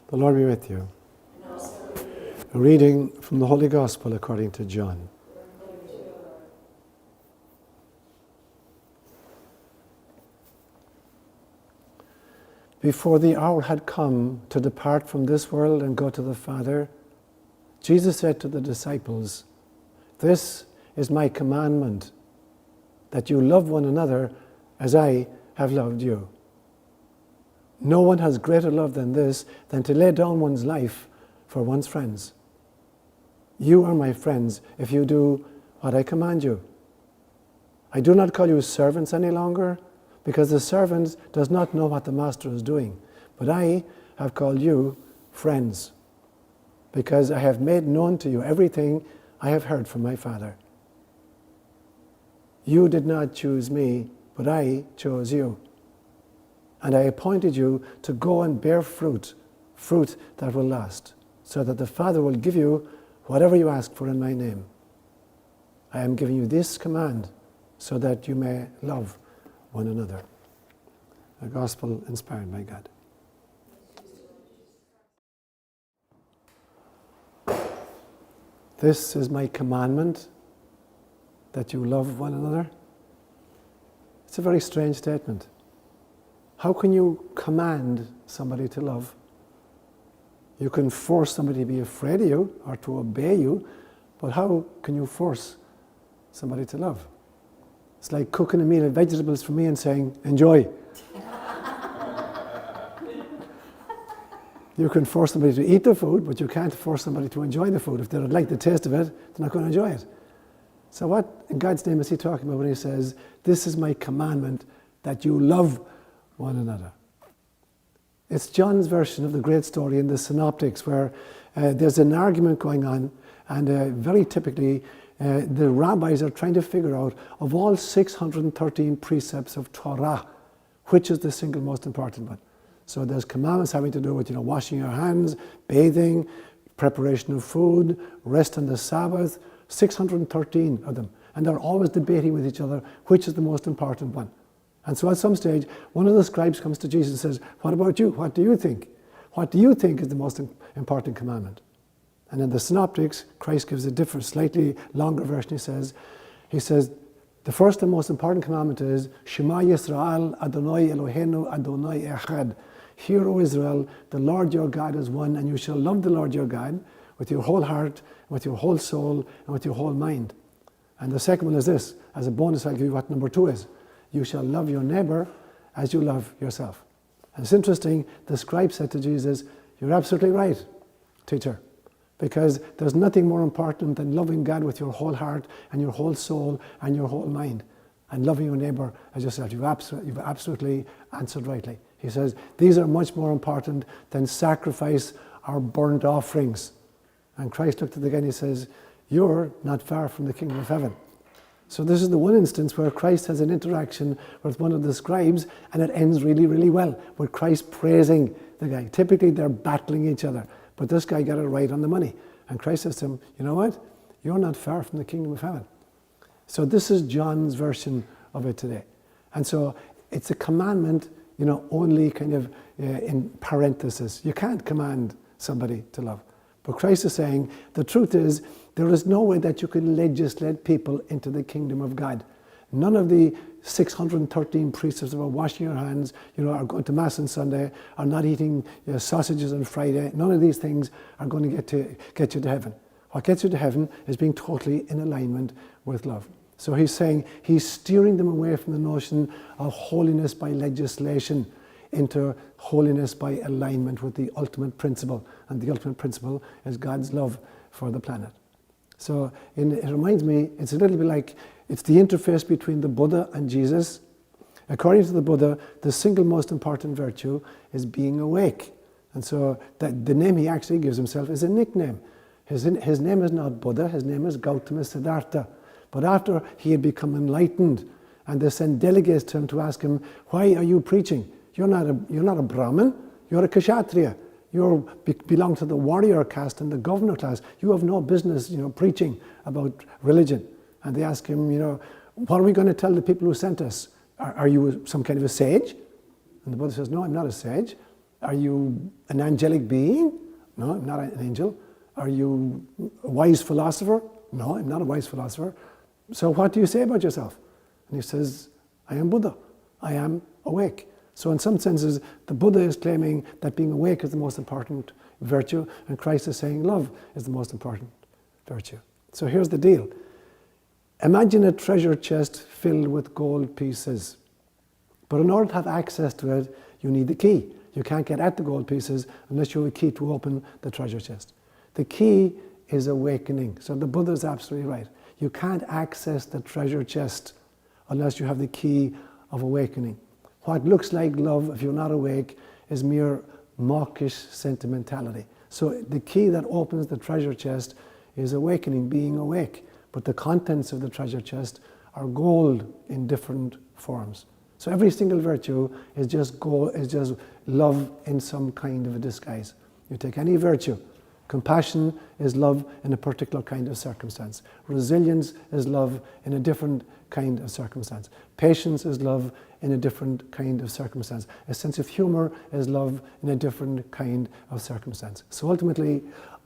The Lord be with you. A reading from the Holy Gospel according to John. Before the hour had come to depart from this world and go to the Father, Jesus said to the disciples, "This is my commandment, that you love one another as I have loved you. No one has greater love than this, than to lay down one's life for one's friends. You are my friends if you do what I command you. I do not call you servants any longer, because the servant does not know what the master is doing. But I have called you friends, because I have made known to you everything I have heard from my Father. You did not choose me, but I chose you. And I appointed you to go and bear fruit that will last, so that the Father will give you whatever you ask for in my name. I am giving you this command, so that you may love one another." A gospel inspired by God. This is my commandment, that you love one another. It's a very strange statement. How can you command somebody to love? You can force somebody to be afraid of you or to obey you, but how can you force somebody to love? It's like cooking a meal of vegetables for me and saying, "Enjoy." You can force somebody to eat the food, but you can't force somebody to enjoy the food. If they don't like the taste of it, they're not going to enjoy it. So what in God's name is he talking about when he says, "This is my commandment, that you love one another"? It's John's version of the great story in the Synoptics, where there's an argument going on, and very typically the rabbis are trying to figure out, of all 613 precepts of Torah, which is the single most important one. So there's commandments having to do with, washing your hands, bathing, preparation of food, rest on the Sabbath, 613 of them. And they're always debating with each other which is the most important one. And so at some stage, one of the scribes comes to Jesus and says, "What about you? What do you think? What do you think is the most important commandment?" And in the Synoptics, Christ gives a different, slightly longer version. He says, the first and most important commandment is, "Shema Yisrael, Adonai Eloheinu, Adonai Echad." "Hear, O Israel, the Lord your God is one, and you shall love the Lord your God with your whole heart, with your whole soul, and with your whole mind." And the second one is this. As a bonus, I'll give you what number 2 is. "You shall love your neighbor as you love yourself." And it's interesting, the scribe said to Jesus, "You're absolutely right, teacher, because there's nothing more important than loving God with your whole heart and your whole soul and your whole mind, and loving your neighbor as yourself. You've absolutely answered rightly." He says, these are much more important than sacrifice or burnt offerings. And Christ looked at the guy and he says, "You're not far from the kingdom of heaven." So this is the one instance where Christ has an interaction with one of the scribes, and it ends really, really well, with Christ praising the guy. Typically they're battling each other, but this guy got it right on the money. And Christ says to him, "You know what? You're not far from the kingdom of heaven." So this is John's version of it today. And so it's a commandment, only kind of in parenthesis. You can't command somebody to love. But Christ is saying, the truth is, there is no way that you can legislate people into the kingdom of God. None of the 613 precepts about washing your hands, are going to Mass on Sunday, are not eating sausages on Friday. None of these things are going to get you to heaven. What gets you to heaven is being totally in alignment with love. So he's saying, he's steering them away from the notion of holiness by legislation into holiness by alignment with the ultimate principle. And the ultimate principle is God's love for the planet. So it reminds me, it's a little bit like, it's the interface between the Buddha and Jesus. According to the Buddha, the single most important virtue is being awake. And so the name he actually gives himself is a nickname. His name is not Buddha, his name is Gautama Siddhartha. But after he had become enlightened, and they sent delegates to him to ask him, "Why are you preaching? You're not a Brahmin, you're a Kshatriya. You belong to the warrior caste and the governor class. You have no business, preaching about religion." And they ask him, "What are we going to tell the people who sent us? Are you some kind of a sage?" And the Buddha says, "No, I'm not a sage. Are you an angelic being? No, I'm not an angel. Are you a wise philosopher? No, I'm not a wise philosopher. So what do you say about yourself? And he says, I am Buddha. I am awake. So in some senses, the Buddha is claiming that being awake is the most important virtue, and Christ is saying love is the most important virtue. So here's the deal. Imagine a treasure chest filled with gold pieces. But in order to have access to it, you need the key. You can't get at the gold pieces unless you have a key to open the treasure chest. The key is awakening. So the Buddha is absolutely right. You can't access the treasure chest unless you have the key of awakening. What looks like love, if you're not awake, is mere mawkish sentimentality. So the key that opens the treasure chest is awakening, being awake. But the contents of the treasure chest are gold in different forms. So every single virtue is just gold, is just love in some kind of a disguise. You take any virtue. Compassion is love in a particular kind of circumstance. Resilience is love in a different kind of circumstance. Patience is love in a different kind of circumstance. A sense of humor is love in a different kind of circumstance. So ultimately,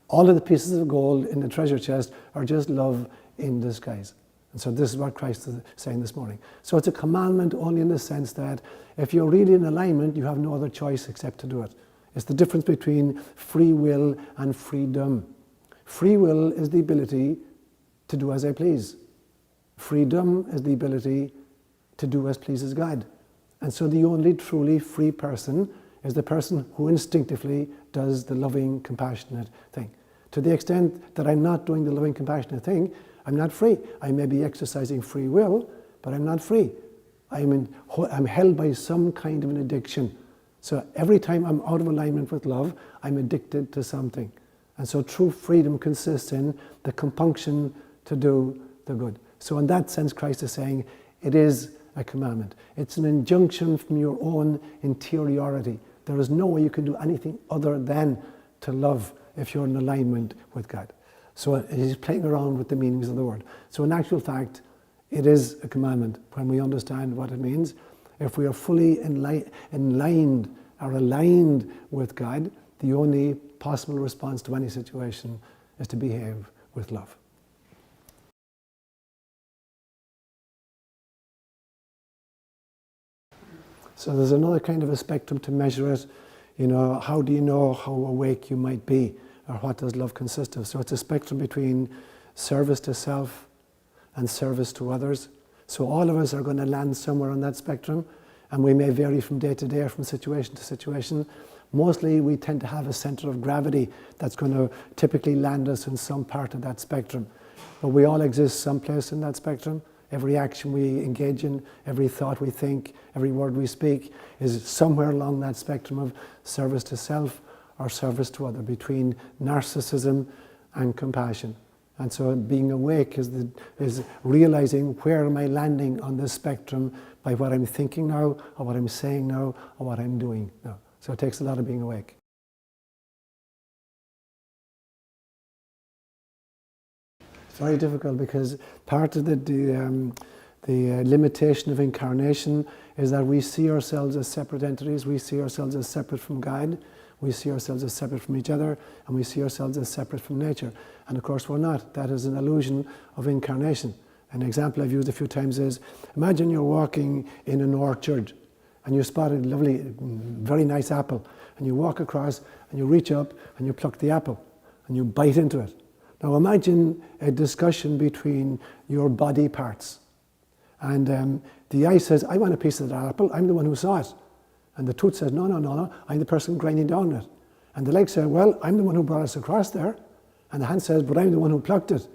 all of the pieces of gold in the treasure chest are just love in disguise. And so this is what Christ is saying this morning. So it's a commandment only in the sense that if you're really in alignment, you have no other choice except to do it. It's the difference between free will and freedom. Free will is the ability to do as I please. Freedom is the ability to do as pleases God. And so the only truly free person is the person who instinctively does the loving, compassionate thing. To the extent that I'm not doing the loving, compassionate thing, I'm not free. I may be exercising free will, but I'm not free. I'm held by some kind of an addiction. So every time I'm out of alignment with love, I'm addicted to something. And so true freedom consists in the compunction to do the good. So in that sense, Christ is saying it is a commandment. It's an injunction from your own interiority. There is no way you can do anything other than to love if you're in alignment with God. So he's playing around with the meanings of the word. So in actual fact, it is a commandment when we understand what it means. If we are fully aligned with God, the only possible response to any situation is to behave with love. So there's another kind of a spectrum to measure it. You know, how do you know how awake you might be? Or what does love consist of? So it's a spectrum between service to self and service to others. So all of us are going to land somewhere on that spectrum, and we may vary from day to day or from situation to situation. Mostly we tend to have a center of gravity that's going to typically land us in some part of that spectrum. But we all exist someplace in that spectrum. Every action we engage in, every thought we think, every word we speak is somewhere along that spectrum of service to self or service to other, between narcissism and compassion. And so being awake is realizing where am I landing on this spectrum by what I'm thinking now, or what I'm saying now, or what I'm doing now. So it takes a lot of being awake. It's very difficult because part of the limitation of incarnation is that we see ourselves as separate entities. We see ourselves as separate from God. We see ourselves as separate from each other, and we see ourselves as separate from nature. And of course we're not. That is an illusion of incarnation. An example I've used a few times is, imagine you're walking in an orchard and you spot a lovely, very nice apple, and you walk across and you reach up and you pluck the apple and you bite into it. Now imagine a discussion between your body parts. And the eye says, I want a piece of that apple, I'm the one who saw it. And the tooth says, no, I'm the person grinding down it. And the leg says, well, I'm the one who brought us across there. And the hand says, but I'm the one who plucked it.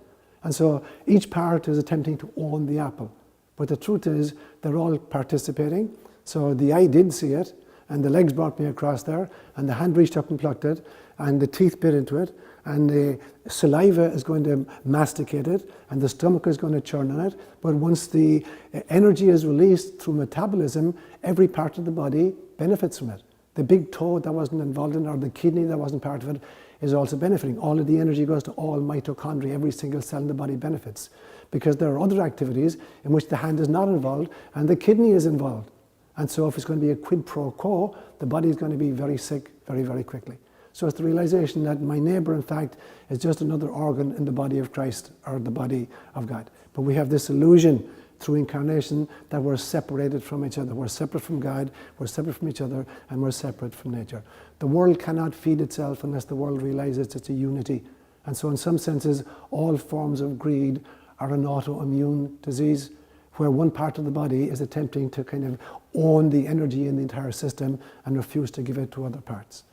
And so each part is attempting to own the apple. But the truth is, they're all participating. So the eye did see it, and the legs brought me across there, and the hand reached up and plucked it, and the teeth bit into it, and the saliva is going to masticate it, and the stomach is going to churn on it. But once the energy is released through metabolism, every part of the body benefits from it. The big toe that wasn't involved in it, or the kidney that wasn't part of it, is also benefiting. All of the energy goes to all mitochondria. Every single cell in the body benefits. Because there are other activities in which the hand is not involved and the kidney is involved. And so if it's going to be a quid pro quo, the body is going to be very sick very, very quickly. So it's the realization that my neighbor, in fact, is just another organ in the body of Christ or the body of God. But we have this illusion through incarnation that we're separated from each other. We're separate from God, we're separate from each other, and we're separate from nature. The world cannot feed itself unless the world realizes it's a unity. And so in some senses, all forms of greed are an autoimmune disease, where one part of the body is attempting to kind of own the energy in the entire system and refuse to give it to other parts.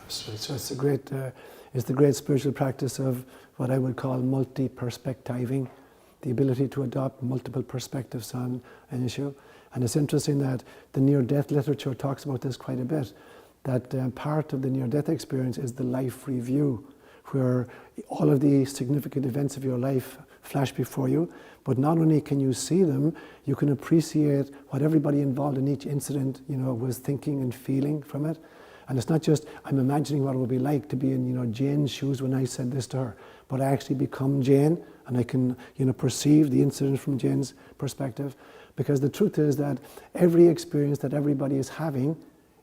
So it's the great spiritual practice of what I would call multi-perspectiving, the ability to adopt multiple perspectives on an issue. And it's interesting that the near-death literature talks about this quite a bit, that part of the near-death experience is the life review, where all of the significant events of your life flash before you, but not only can you see them, you can appreciate what everybody involved in each incident, was thinking and feeling from it. And it's not just, I'm imagining what it would be like to be in, Jane's shoes when I said this to her, but I actually become Jane, and I can, perceive the incident from Jane's perspective. Because the truth is that every experience that everybody is having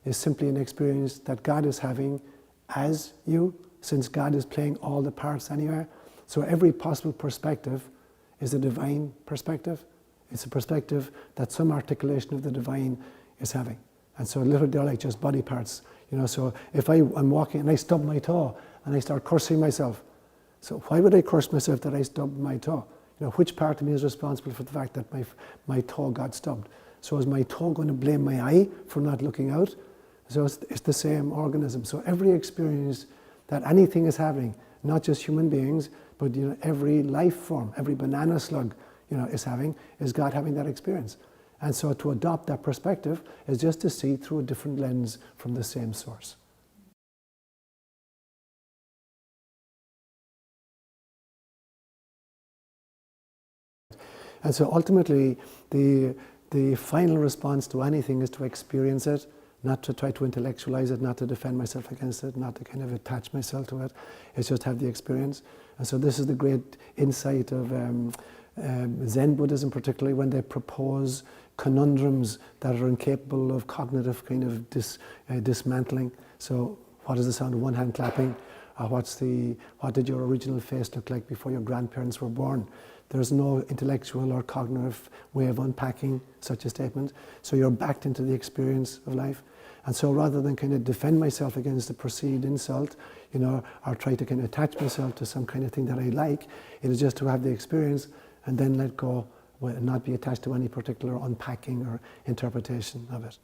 is simply an experience that God is having as you, since God is playing all the parts anywhere. So every possible perspective is a divine perspective. It's a perspective that some articulation of the divine is having. And so they're like just body parts. So if I'm walking and I stub my toe and I start cursing myself, so why would I curse myself that I stubbed my toe? Which part of me is responsible for the fact that my toe got stubbed? So is my toe going to blame my eye for not looking out? So it's the same organism. So every experience that anything is having, not just human beings, but every life form, every banana slug, is God having that experience. And so to adopt that perspective is just to see through a different lens from the same source. And so ultimately, the final response to anything is to experience it, not to try to intellectualize it, not to defend myself against it, not to kind of attach myself to it. It's just have the experience. And so this is the great insight of Zen Buddhism, particularly when they propose conundrums that are incapable of cognitive kind of dismantling. So what is the sound of one hand clapping? What did your original face look like before your grandparents were born? There's no intellectual or cognitive way of unpacking such a statement. So you're backed into the experience of life. And so rather than kind of defend myself against a perceived insult, or try to kind of attach myself to some kind of thing that I like, it is just to have the experience and then let go, and not be attached to any particular unpacking or interpretation of it.